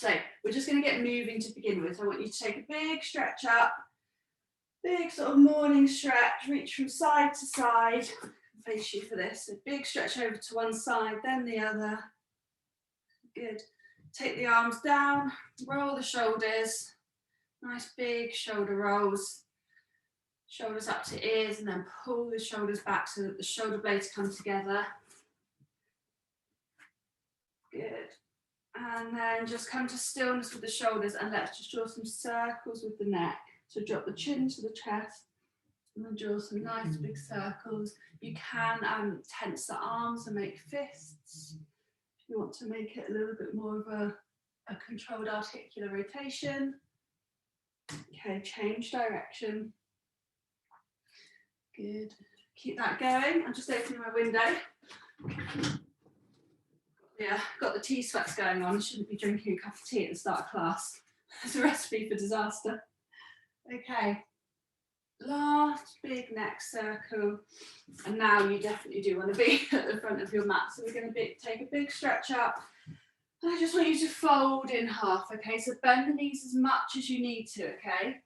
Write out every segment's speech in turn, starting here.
So we're just going to get moving to begin with. I want you to take a big stretch up, big sort of morning stretch, reach from side to side. Face you for this. So big stretch over to one side, then the other. Good. Take the arms down, roll the shoulders. Nice big shoulder rolls. Shoulders up to ears, and then pull the shoulders back so that the shoulder blades come together. Good. And then just come to stillness with the shoulders, and let's just draw some circles with the neck. So drop the chin to the chest and then draw some nice big circles. You can tense the arms and make fists. If you want to make it a little bit more of a controlled articular rotation. Okay, change direction. Good. Keep that going. I'm just opening my window. Yeah, got the tea sweats going on. Shouldn't be drinking a cup of tea at the start of class. It's a recipe for disaster. Okay, last big neck circle. And now you definitely do want to be at the front of your mat. So we're going to take a big stretch up. And I just want you to fold in half, okay? So bend the knees as much as you need to, okay?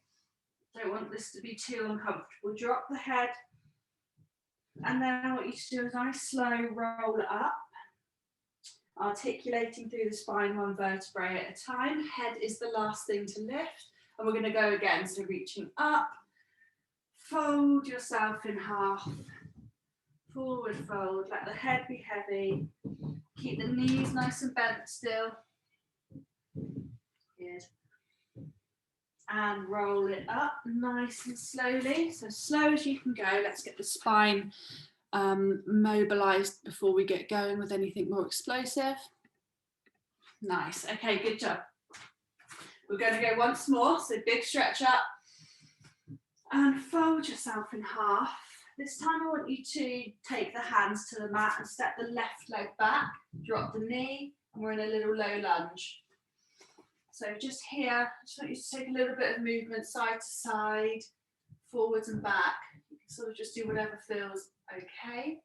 Don't want this to be too uncomfortable. Drop the head. And then I want you to do a nice slow roll up. Articulating through the spine one vertebrae at a time. Head is the last thing to lift. And we're going to go again. So reaching up, fold yourself in half, forward fold, let the head be heavy. Keep the knees nice and bent still. Good. And roll it up nice and slowly. So slow as you can go. Let's get the spine mobilized before we get going with anything more explosive. Nice. Okay, good job. We're going to go once more. So big stretch up and fold yourself in half. This time I want you to take the hands to the mat and step the left leg back, drop the knee, and we're in a little low lunge. So just here, I just want you to take a little bit of movement side to side, forwards and back. You can sort of just do whatever feels okay.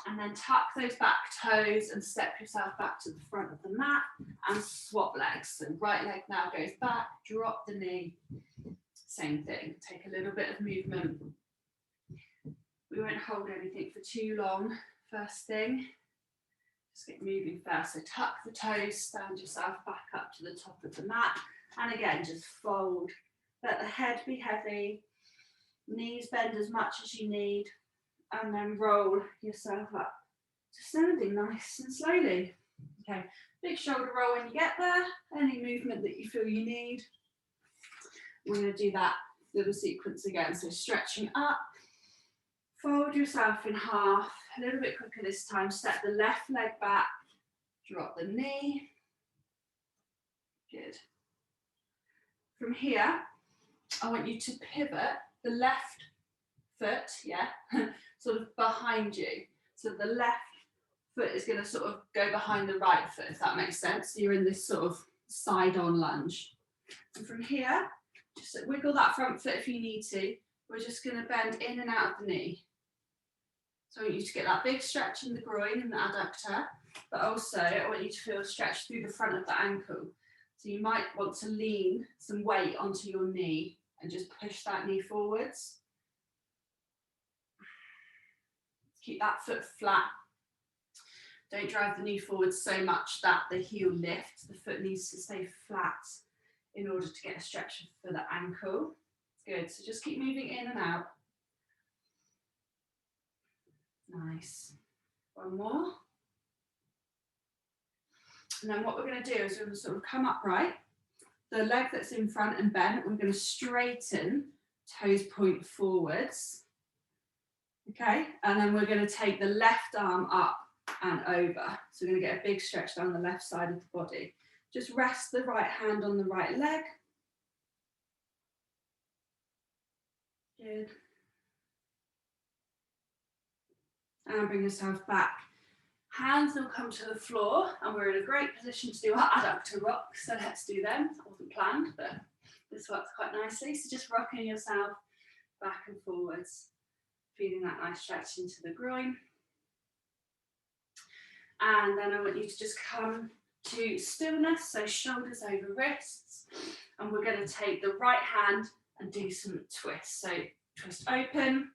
And then tuck those back toes and step yourself back to the front of the mat and swap legs. So right leg now goes back, drop the knee. Same thing, take a little bit of movement. We won't hold anything for too long. First thing, just get moving first. So tuck the toes, stand yourself back up to the top of the mat. And again, just fold. Let the head be heavy. Knees bend as much as you need. And then roll yourself up to standing nice and slowly. Okay, big shoulder roll when you get there. Any movement that you feel you need. We're going to do that little sequence again. So stretching up, fold yourself in half, a little bit quicker this time. Step the left leg back, drop the knee. Good. From here, I want you to pivot the left foot, yeah, sort of behind you. So the left foot is going to sort of go behind the right foot, if that makes sense. So you're in this sort of side-on lunge. And from here, just wiggle that front foot if you need to. We're just going to bend in and out of the knee. So I want you to get that big stretch in the groin and the adductor, but also I want you to feel a stretch through the front of the ankle. So you might want to lean some weight onto your knee and just push that knee forwards. Keep that foot flat. Don't drive the knee forward so much that the heel lifts. The foot needs to stay flat in order to get a stretch for the ankle. Good, so just keep moving in and out. Nice. One more. And then what we're going to do is we're going to sort of come upright. The leg that's in front and bent, we're going to straighten, toes point forwards. Okay, and then we're going to take the left arm up and over. So we're going to get a big stretch down the left side of the body. Just rest the right hand on the right leg. Good. And bring yourself back. Hands will come to the floor, and we're in a great position to do our Adductor Rock. So let's do them. That wasn't planned, but this works quite nicely. So just rocking yourself back and forwards, feeling that nice stretch into the groin. And then I want you to just come to stillness, so shoulders over wrists, and we're going to take the right hand and do some twists. So twist open,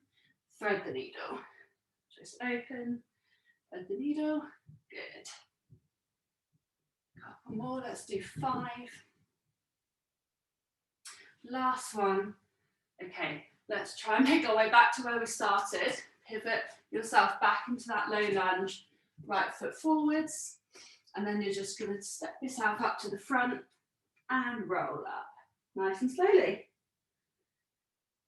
thread the needle, twist open, thread the needle, good. Couple more, let's do 5. Last one. Okay, let's try and make our way back to where we started. Pivot yourself back into that low lunge, right foot forwards, and then you're just going to step yourself up to the front and roll up, nice and slowly.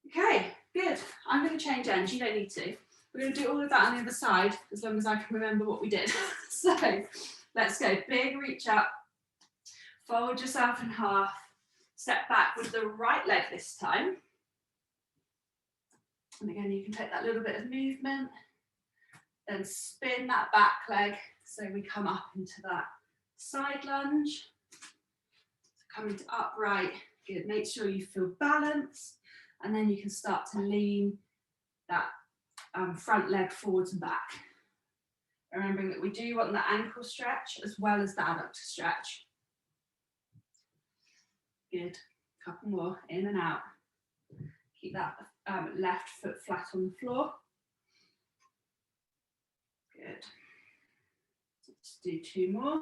Okay, good. I'm going to change ends, you don't need to. We're going to do all of that on the other side, as long as I can remember what we did. So, let's go, big reach up, fold yourself in half, step back with the right leg this time. And again, you can take that little bit of movement, then spin that back leg so we come up into that side lunge. So coming to upright, good. Make sure you feel balanced, and then you can start to lean that front leg forwards and back. Remembering that we do want the ankle stretch as well as the adductor stretch. Good. Couple more, in and out. Keep that left foot flat on the floor. Good. Let's do 2 more.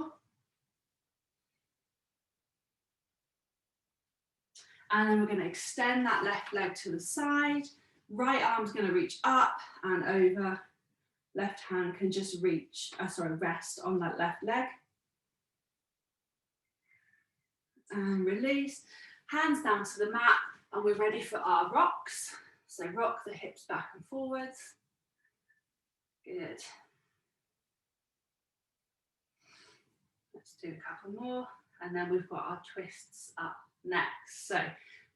And then we're going to extend that left leg to the side. Right arm's going to reach up and over. Left hand can just rest on that left leg. And release. Hands down to the mat, and we're ready for our rocks. So rock the hips back and forwards. Good. Let's do a couple more, and then we've got our twists up next. So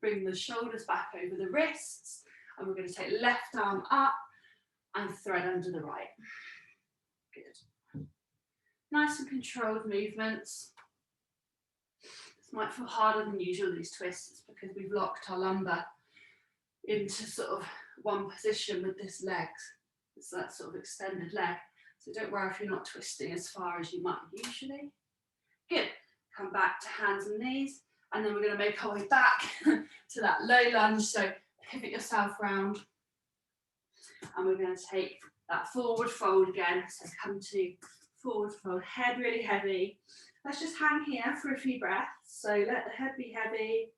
bring the shoulders back over the wrists, and we're going to take left arm up and thread under the right. Good. Nice and controlled movements. This might feel harder than usual, these twists, because we've locked our lumbar into sort of one position with this leg. It's that sort of extended leg. So don't worry if you're not twisting as far as you might usually. Good. Come back to hands and knees, and then we're going to make our way back to that low lunge. So pivot yourself round, and we're going to take that forward fold again. So come to forward fold, head really heavy. Let's just hang here for a few breaths. So let the head be heavy.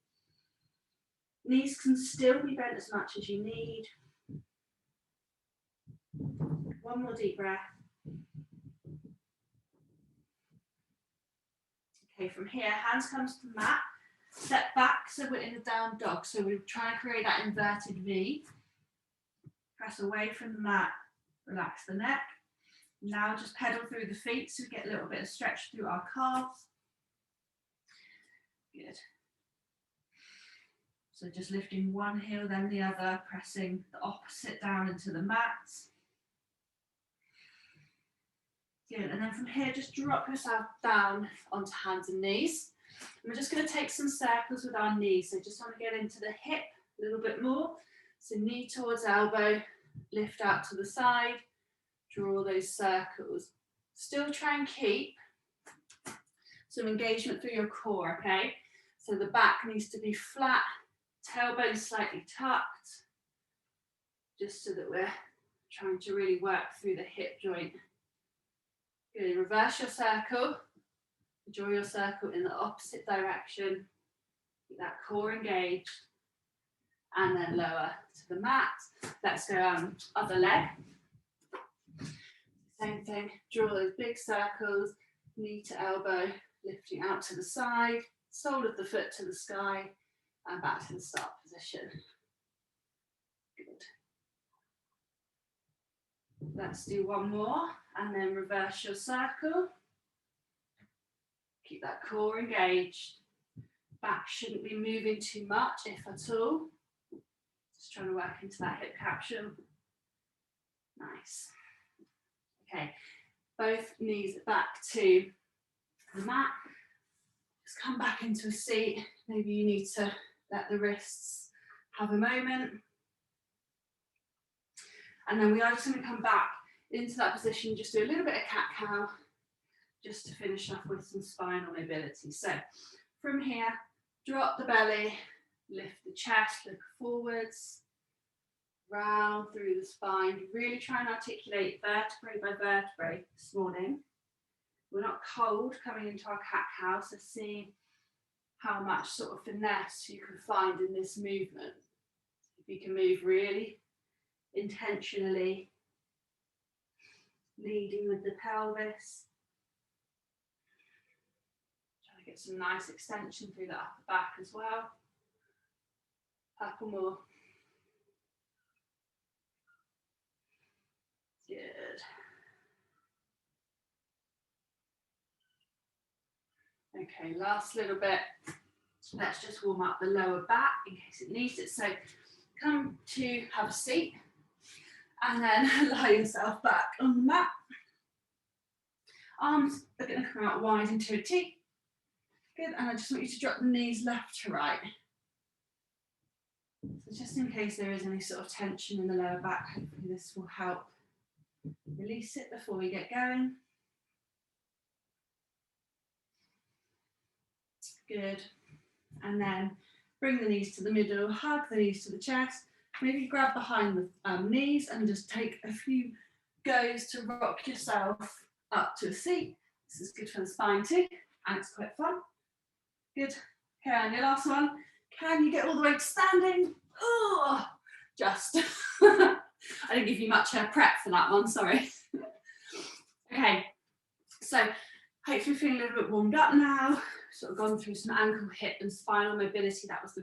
Knees can still be bent as much as you need. One more deep breath. Okay, from here, hands come to the mat. Step back, so we're in a down dog. So we try and create that inverted V. Press away from the mat, relax the neck. Now just pedal through the feet so we get a little bit of stretch through our calves. Good. So just lifting one heel, then the other, pressing the opposite down into the mat. Good, and then from here, just drop yourself down onto hands and knees. And we're just going to take some circles with our knees. So just want to get into the hip a little bit more. So knee towards elbow, lift out to the side, draw those circles. Still try and keep some engagement through your core, okay? So the back needs to be flat, tailbone slightly tucked, just so that we're trying to really work through the hip joint. Good, reverse your circle, draw your circle in the opposite direction, keep that core engaged, and then lower to the mat. Let's go other leg. Same thing, draw those big circles, knee to elbow, lifting out to the side, sole of the foot to the sky, and back to the start position. Good. Let's do one more, and then reverse your circle. Keep that core engaged. Back shouldn't be moving too much, if at all. Just trying to work into that hip capsule. Nice. Okay, both knees back to the mat. Just come back into a seat. Maybe you need to let the wrists have a moment. And then we are just going to come back into that position, just do a little bit of cat-cow. just to finish off with some spinal mobility. So from here, drop the belly, lift the chest, look forwards, round through the spine. Really try and articulate vertebrae by vertebrae this morning. We're not cold coming into our cat-cow, so see how much sort of finesse you can find in this movement. If you can move really intentionally, leading with the pelvis. Try to get some nice extension through the upper back as well. Couple more. Good. Okay, last little bit. Let's just warm up the lower back in case it needs it. So come to have a seat and then lie yourself back on the mat. Arms are going to come out wide into a T. Good, and I just want you to drop the knees left to right. So just in case there is any sort of tension in the lower back, hopefully this will help release it before we get going. Good. And then bring the knees to the middle, hug the knees to the chest. Maybe grab behind the knees and just take a few goes to rock yourself up to a seat. This is good for the spine too, and it's quite fun. Good. Okay, and your last one. Can you get all the way to standing? Oh, just. I didn't give you much prep for that one, sorry. Okay, so hopefully feeling a little bit warmed up now. Sort of gone through some ankle, hip and spinal mobility. That was the goal.